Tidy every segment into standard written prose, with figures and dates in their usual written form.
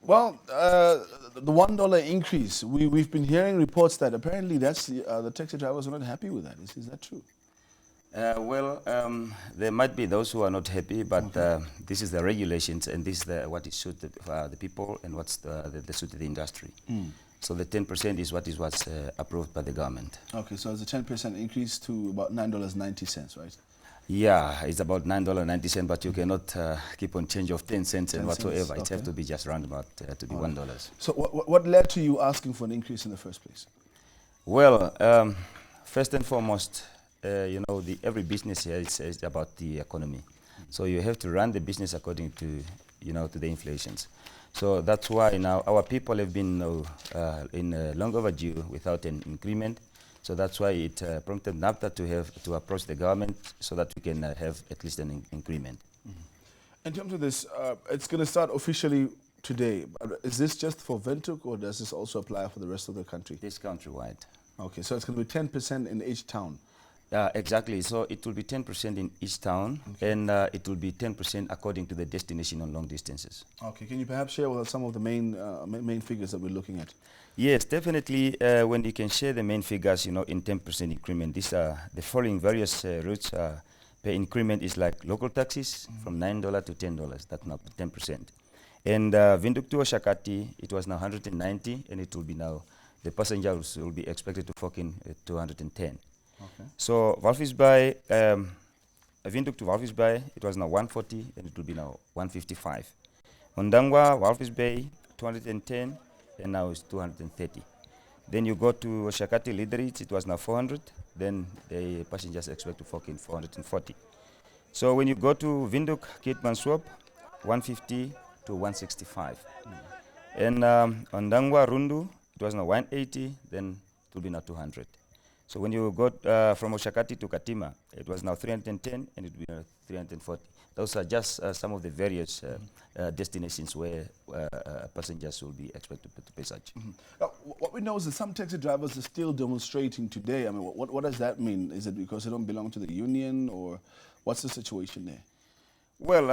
Well, the $1 increase, we've been hearing reports that apparently the taxi drivers are not happy with that. Is that true? There might be those who are not happy, but this is the regulations, and this is what is suit the people and what's the suit the industry. So the 10% is what was approved by the government. Okay, so it's a 10% increase to about $9.90, right? Yeah, it's about $9.90, but you cannot keep on change of 10 cents and whatsoever. It has to be just round about to be $1. So what led to you asking for an increase in the first place? Well, first and foremost, every business here is about the economy. So you have to run the business according to, to the inflations. So that's why now our people have been in long overdue without an increment. So that's why it prompted NAFTA to approach the government so that we can have at least an increment. In terms of this, it's going to start officially today. Is this just for Windhoek, or does this also apply for the rest of the country? It's countrywide. Okay, so it's going to be 10% in each town. Exactly. So it will be 10% in each town, and it will be 10% according to the destination on long distances. Okay. Can you perhaps share with us some of the main figures that we're looking at? Yes, definitely. When you can share the main figures, in 10% increment, these are the following various routes per increment is like local taxis from $9 to $10. That's now 10%. And Windhoek to Oshakati, it was now 190, and it will be now the passengers will be expected to fork in 210. Okay. So Walvis Bay, Windhoek to Walvis Bay, it was now 140, and it will be now 155. Ondangwa, Walvis Bay, 210, and now it's 230. Then you go to Oshakati Lideritz, it was now 400, then the passengers expect to fork in 440. So when you go to Windhoek, Keetmanshoop, 150 to 165. And Ondangwa Rundu, it was now 180, then it will be now 200. So when you go from Oshakati to Katima, it was now 310, and it will be 340. Those are just some of the various destinations where passengers will be expected to pay such. Now, what we know is that some taxi drivers are still demonstrating today. I mean, what does that mean? Is it because they don't belong to the union, or what's the situation there? Well,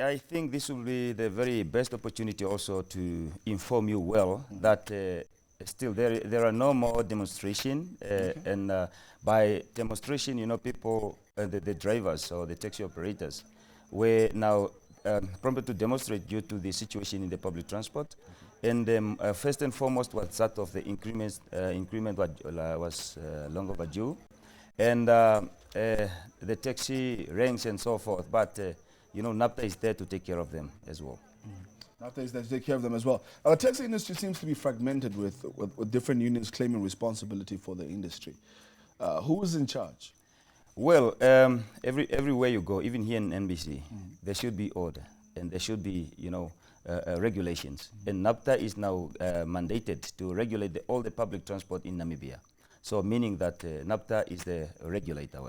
I think this will be the very best opportunity also to inform you well that still there are no more demonstration, and by demonstration, people, the drivers or the taxi operators, were now prompted to demonstrate due to the situation in the public transport. And first and foremost was that of the increment was long overdue, and the taxi ranks and so forth. But NAFTA is there to take care of them as well. NAFTA is there to take care of them as well. Our taxi industry seems to be fragmented with different unions claiming responsibility for the industry. Who is in charge? Well, everywhere you go, even here in NBC, there should be order, and there should be, regulations. And NAFTA is now mandated to regulate all the public transport in Namibia. So meaning that NAFTA is the regulator.